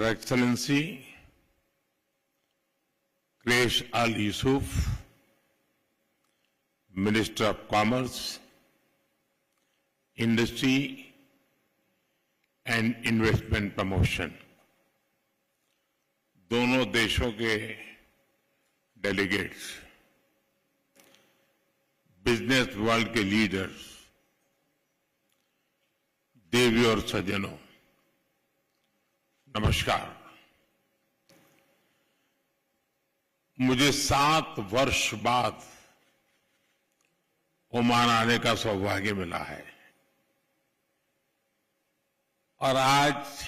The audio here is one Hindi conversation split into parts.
Her Excellency Quraish Al Yusuf, Minister of Commerce, Industry and Investment Promotion, दोनों देशों के डेलीगेट्स, बिजनेस वर्ल्ड के लीडर्स, देवी और सज्जनों, नमस्कार। मुझे 7 वर्ष बाद ओमान आने का सौभाग्य मिला है और आज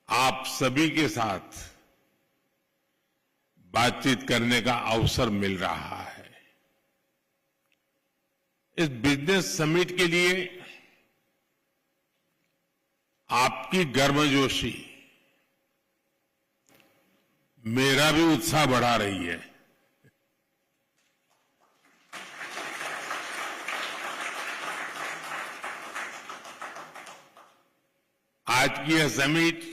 आप सभी के साथ बातचीत करने का अवसर मिल रहा है। इस बिजनेस समिट के लिए आपकी गर्मजोशी मेरा भी उत्साह बढ़ा रही है। आज की यह समिट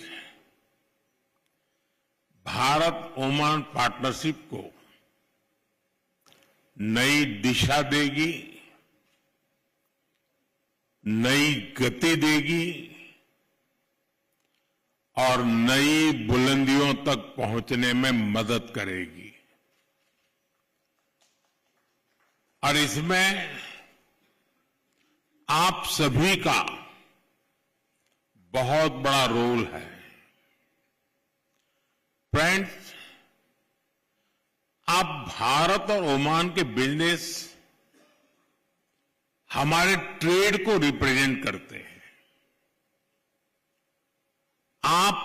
भारत ओमान पार्टनरशिप को नई दिशा देगी, नई गति देगी और नई बुलंदियों तक पहुंचने में मदद करेगी। और इसमें आप सभी का बहुत बड़ा रोल है। फ्रेंड्स, आप भारत और ओमान के बिजनेस हमारे ट्रेड को रिप्रेजेंट करते हैं। आप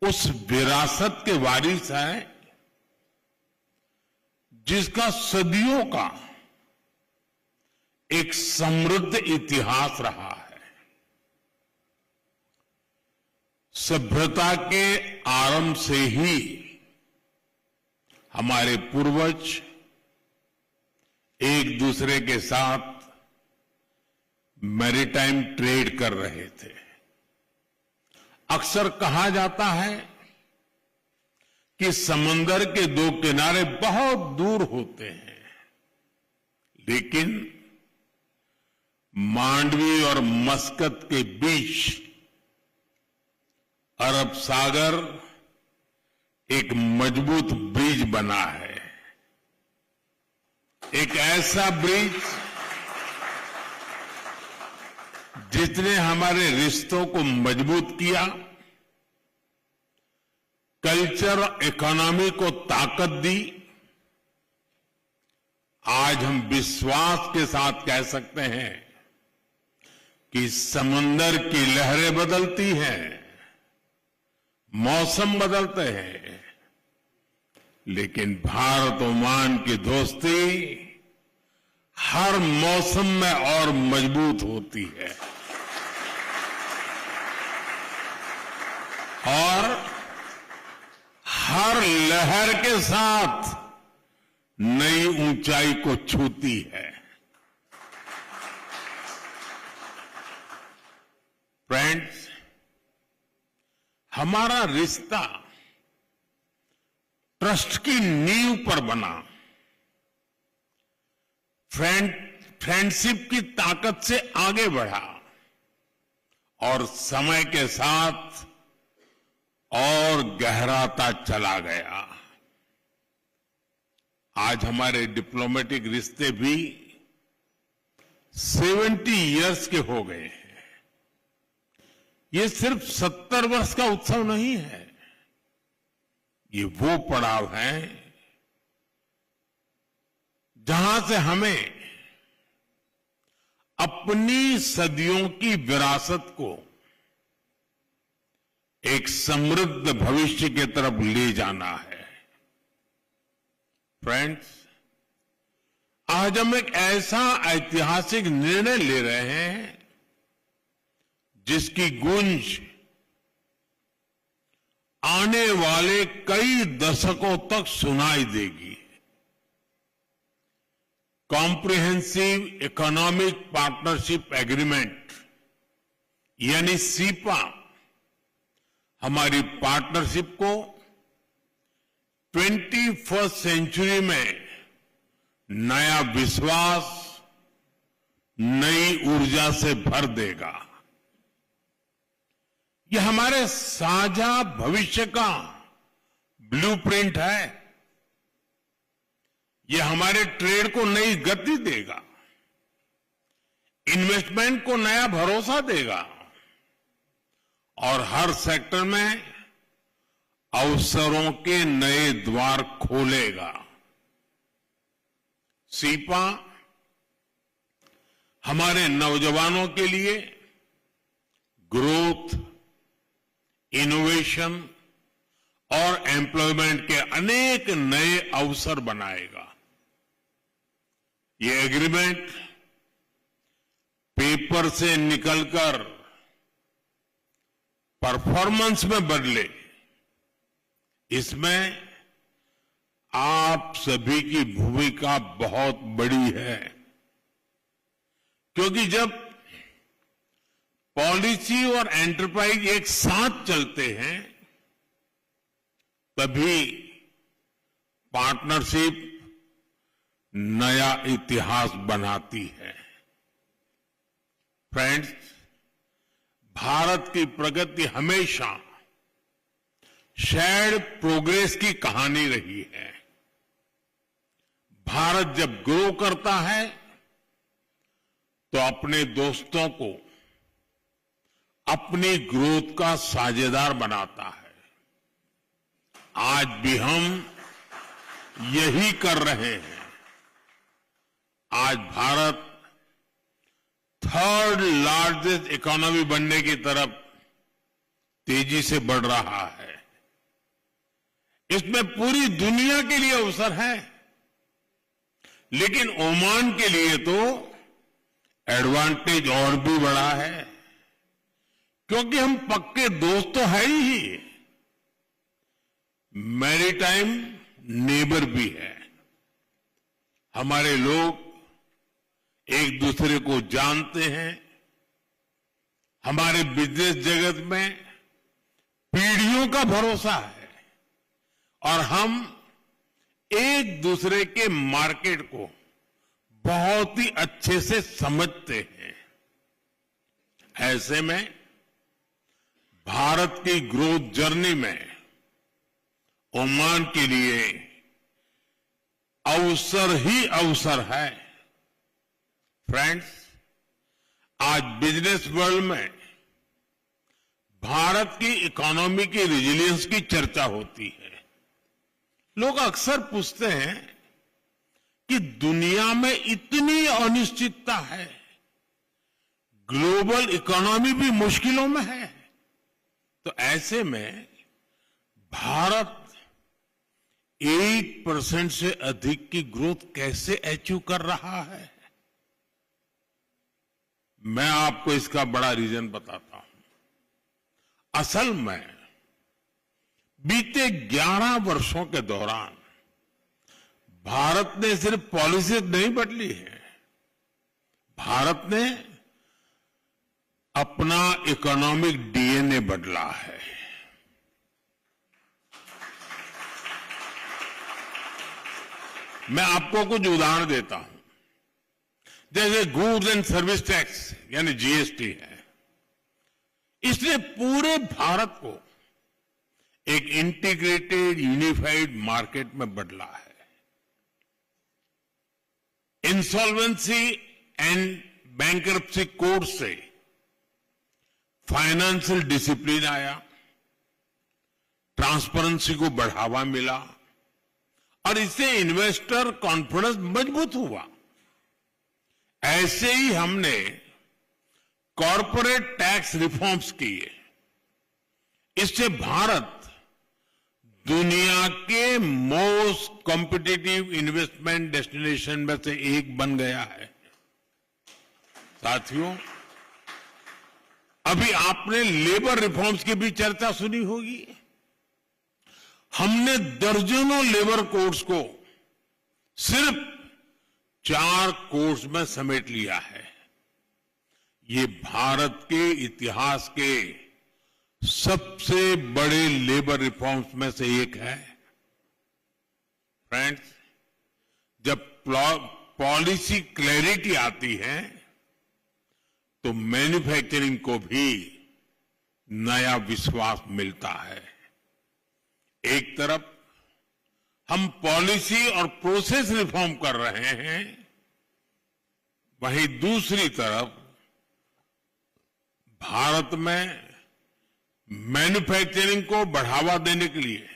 उस विरासत के वारिस हैं जिसका सदियों का एक समृद्ध इतिहास रहा है। सभ्यता के आरंभ से ही हमारे पूर्वज एक दूसरे के साथ मैरीटाइम ट्रेड कर रहे थे। अक्सर कहा जाता है कि समंदर के 2 किनारे बहुत दूर होते हैं, लेकिन मांडवी और मस्कत के बीच अरब सागर एक मजबूत ब्रिज बना है। एक ऐसा ब्रिज जिसने हमारे रिश्तों को मजबूत किया, कल्चर और इकोनॉमी को ताकत दी। आज हम विश्वास के साथ कह सकते हैं कि समंदर की लहरें बदलती हैं, मौसम बदलते हैं, लेकिन भारत ओमान की दोस्ती हर मौसम में और मजबूत होती है और हर लहर के साथ नई ऊंचाई को छूती है। फ्रेंड्स, हमारा रिश्ता ट्रस्ट की नींव पर बना। फ्रेंडशिप की ताकत से आगे बढ़ा और समय के साथ और गहराता चला गया। आज हमारे डिप्लोमेटिक रिश्ते भी 70 इयर्स के हो गए हैं। ये सिर्फ 70 वर्ष का उत्सव नहीं है, ये वो पड़ाव है जहां से हमें अपनी सदियों की विरासत को एक समृद्ध भविष्य की तरफ ले जाना है। फ्रेंड्स, आज हम एक ऐसा ऐतिहासिक निर्णय ले रहे हैं जिसकी गूंज आने वाले कई दशकों तक सुनाई देगी। कॉम्प्रिहेंसिव इकोनॉमिक पार्टनरशिप एग्रीमेंट, यानी सीपा हमारी पार्टनरशिप को 21वीं सेंचुरी में नया विश्वास, नई ऊर्जा से भर देगा। यह हमारे साझा भविष्य का ब्लूप्रिंट है। यह हमारे ट्रेड को नई गति देगा, इन्वेस्टमेंट को नया भरोसा देगा और हर सेक्टर में अवसरों के नए द्वार खोलेगा। सीपा हमारे नौजवानों के लिए ग्रोथ, इनोवेशन और एम्प्लॉयमेंट के अनेक नए अवसर बनाएगा। ये एग्रीमेंट पेपर से निकलकर परफॉर्मेंस में बदले, इसमें आप सभी की भूमिका बहुत बड़ी है, क्योंकि जब पॉलिसी और एंटरप्राइज एक साथ चलते हैं तभी पार्टनरशिप नया इतिहास बनाती है। फ्रेंड्स, भारत की प्रगति हमेशा शेयर्ड प्रोग्रेस की कहानी रही है। भारत जब ग्रो करता है तो अपने दोस्तों को अपनी ग्रोथ का साझेदार बनाता है। आज भी हम यही कर रहे हैं। आज भारत थर्ड लार्जेस्ट इकोनॉमी बनने की तरफ तेजी से बढ़ रहा है। इसमें पूरी दुनिया के लिए अवसर है, लेकिन ओमान के लिए तो एडवांटेज और भी बड़ा है, क्योंकि हम पक्के दोस्त तो है ही, मैरीटाइम नेबर भी है। हमारे लोग एक दूसरे को जानते हैं। हमारे बिजनेस जगत में पीढ़ियों का भरोसा है और हम एक दूसरे के मार्केट को बहुत ही अच्छे से समझते हैं। ऐसे में भारत की ग्रोथ जर्नी में ओमान के लिए अवसर ही अवसर है। फ्रेंड्स, आज बिजनेस वर्ल्ड में भारत की इकोनॉमी की रेजिलियंस की चर्चा होती है। लोग अक्सर पूछते हैं कि दुनिया में इतनी अनिश्चितता है, ग्लोबल इकोनॉमी भी मुश्किलों में है, तो ऐसे में भारत 8% से अधिक की ग्रोथ कैसे अचीव कर रहा है? मैं आपको इसका बड़ा रीजन बताता हूं। असल में बीते 11 वर्षों के दौरान भारत ने सिर्फ पॉलिसी नहीं बदली है, भारत ने अपना इकोनॉमिक डीएनए बदला है। मैं आपको कुछ उदाहरण देता हूं। जैसे गुड्स एंड सर्विस टैक्स यानी जीएसटी है, इसने पूरे भारत को एक इंटीग्रेटेड यूनिफाइड मार्केट में बदला है। इंसॉल्वेंसी एंड बैंकरप्सी कोड से फाइनेंशियल डिसिप्लिन आया, ट्रांसपेरेंसी को बढ़ावा मिला और इससे इन्वेस्टर कॉन्फिडेंस मजबूत हुआ। ऐसे ही हमने कॉर्पोरेट टैक्स रिफॉर्म्स किए। इससे भारत दुनिया के मोस्ट कॉम्पिटिटिव इन्वेस्टमेंट डेस्टिनेशन में से एक बन गया है। साथियों, अभी आपने लेबर रिफॉर्म्स की भी चर्चा सुनी होगी। हमने दर्जनों लेबर कोड्स को सिर्फ 4 कोड्स में समेट लिया है। ये भारत के इतिहास के सबसे बड़े लेबर रिफॉर्म्स में से एक है। फ्रेंड्स, जब पॉलिसी क्लैरिटी आती है तो मैन्युफैक्चरिंग को भी नया विश्वास मिलता है। एक तरफ हम पॉलिसी और प्रोसेस रिफॉर्म कर रहे हैं, वहीं दूसरी तरफ भारत में मैन्युफैक्चरिंग को बढ़ावा देने के लिए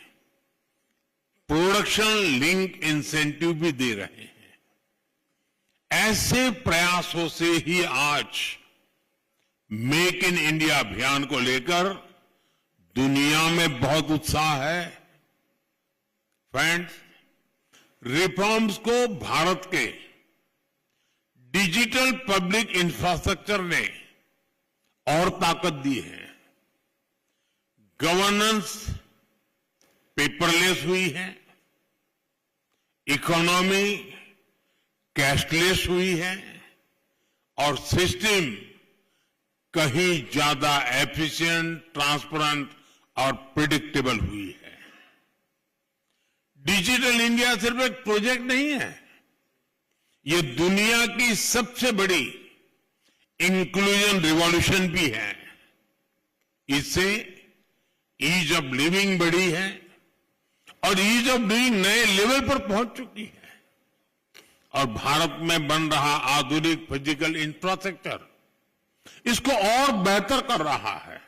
प्रोडक्शन लिंक इंसेंटिव भी दे रहे हैं। ऐसे प्रयासों से ही आज मेक इन इंडिया अभियान को लेकर दुनिया में बहुत उत्साह है। फ्रेंड्स, रिफॉर्म्स को भारत के डिजिटल पब्लिक इंफ्रास्ट्रक्चर ने और ताकत दी है। गवर्नेंस पेपरलेस हुई है, इकोनॉमी कैशलेस हुई है और सिस्टम कहीं ज्यादा एफिशिएंट, ट्रांसपेरेंट और प्रिडिक्टेबल हुई है। डिजिटल इंडिया सिर्फ एक प्रोजेक्ट नहीं है, ये दुनिया की सबसे बड़ी इंक्लूजन रिवॉल्यूशन भी है। इससे ईज ऑफ लिविंग बढ़ी है और ईज ऑफ डूइंग नए लेवल पर पहुंच चुकी है और भारत में बन रहा आधुनिक फिजिकल इंफ्रास्ट्रक्चर इसको और बेहतर कर रहा है।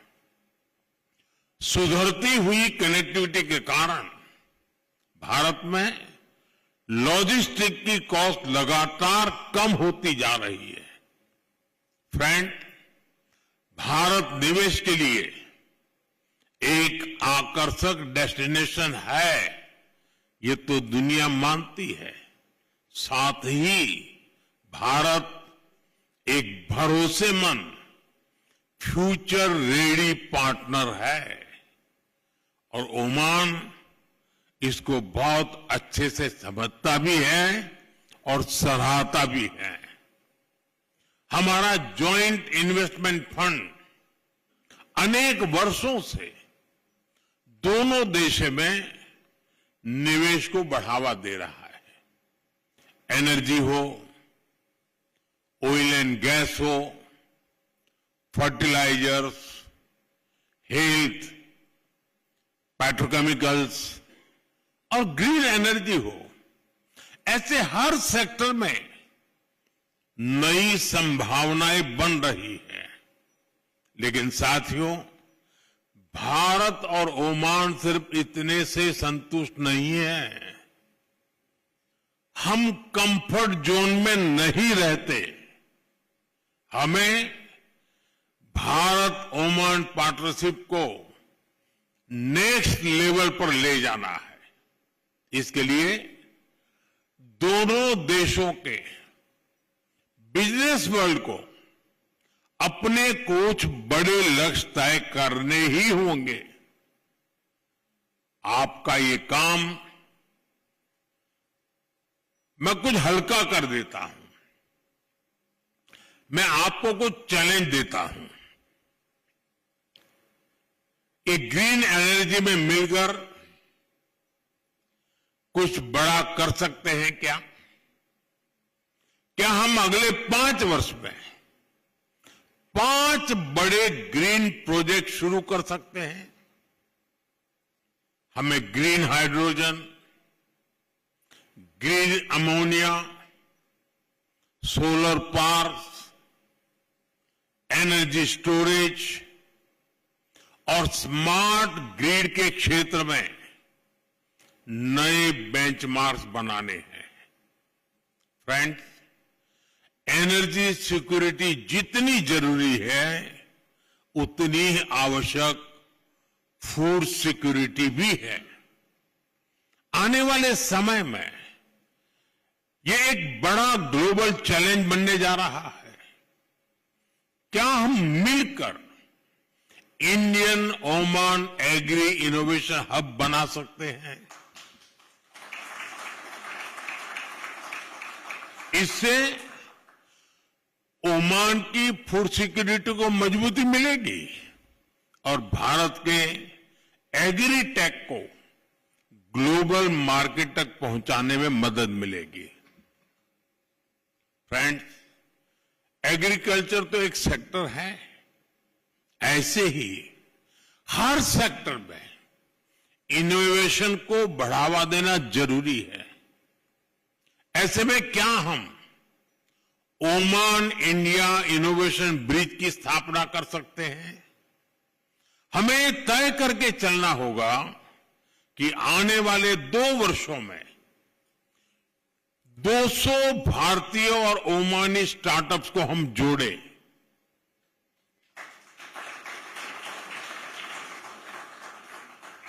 सुधरती हुई कनेक्टिविटी के कारण भारत में लॉजिस्टिक की कॉस्ट लगातार कम होती जा रही है। फ्रेंड, भारत निवेश के लिए एक आकर्षक डेस्टिनेशन है, ये तो दुनिया मानती है। साथ ही भारत एक भरोसेमंद फ्यूचर रेडी पार्टनर है और ओमान इसको बहुत अच्छे से समझता भी है और सराहता भी है। हमारा जॉइंट इन्वेस्टमेंट फंड अनेक वर्षों से दोनों देशों में निवेश को बढ़ावा दे रहा है। एनर्जी हो, ऑयल एंड गैस हो, फर्टिलाइजर्स, हेल्थ, पेट्रोकेमिकल्स और ग्रीन एनर्जी हो, ऐसे हर सेक्टर में नई संभावनाएं बन रही है। लेकिन साथियों, भारत और ओमान सिर्फ इतने से संतुष्ट नहीं है। हम कंफर्ट जोन में नहीं रहते। हमें भारत ओमान पार्टनरशिप को नेक्स्ट लेवल पर ले जाना है। इसके लिए दोनों देशों के बिजनेस वर्ल्ड को अपने कुछ बड़े लक्ष्य तय करने ही होंगे। आपका ये काम मैं कुछ हल्का कर देता हूं। मैं आपको कुछ चैलेंज देता हूं कि ग्रीन एनर्जी में मिलकर कुछ बड़ा कर सकते हैं क्या? क्या हम अगले 5 वर्ष में 5 बड़े ग्रीन प्रोजेक्ट शुरू कर सकते हैं? हमें green hydrogen, green ammonia, solar parks, energy storage और स्मार्ट ग्रिड के क्षेत्र में नए बेंचमार्क्स बनाने हैं। फ्रेंड्स, एनर्जी सिक्योरिटी जितनी जरूरी है उतनी ही आवश्यक फूड सिक्योरिटी भी है। आने वाले समय में यह एक बड़ा ग्लोबल चैलेंज बनने जा रहा है। क्या हम मिलकर Indian Oman agri innovation hub बना सकते हैं? इससे ओमान की फूड सिक्योरिटी को मजबूती मिलेगी और भारत के एग्रीटेक को ग्लोबल मार्केट तक पहुंचाने में मदद मिलेगी। फ्रेंड्स, एग्रीकल्चर तो एक सेक्टर है, ऐसे ही हर सेक्टर में इनोवेशन को बढ़ावा देना जरूरी है। ऐसे में क्या हम ओमान इंडिया इनोवेशन ब्रिज की स्थापना कर सकते हैं? हमें तय करके चलना होगा कि आने वाले 2 वर्षों में 200 भारतीय और ओमानी स्टार्टअप्स को हम जोड़ें।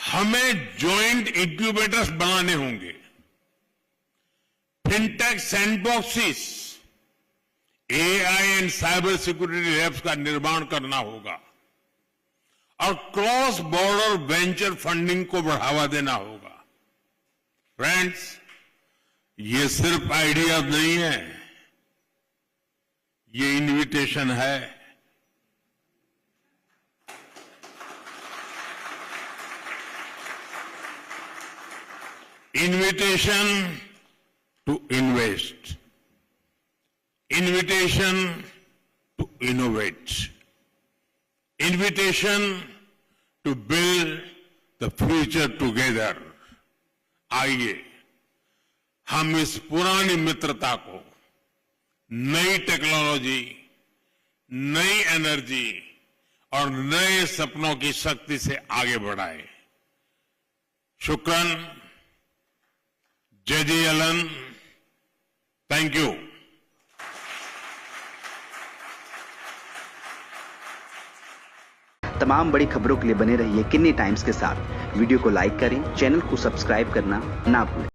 हमें जॉइंट इंक्यूबेटर्स बनाने होंगे, fintech sandboxes, AI and cyber security labs का निर्माण करना होगा और क्रॉस बॉर्डर वेंचर फंडिंग को बढ़ावा देना होगा। फ्रेंड्स, ये सिर्फ आइडियाज नहीं है, ये इन्विटेशन है। Invitation to invest, invitation to innovate, invitation to build the future together। आइए हम इस पुरानी मित्रता को नई टेक्नोलॉजी, नई एनर्जी और नए सपनों की शक्ति से आगे बढ़ाएं। शुक्रन, जय जयलन, थैंक यू। तमाम बड़ी खबरों के लिए बने रहिए किन्नी टाइम्स के साथ। वीडियो को लाइक करें, चैनल को सब्सक्राइब करना ना भूलें।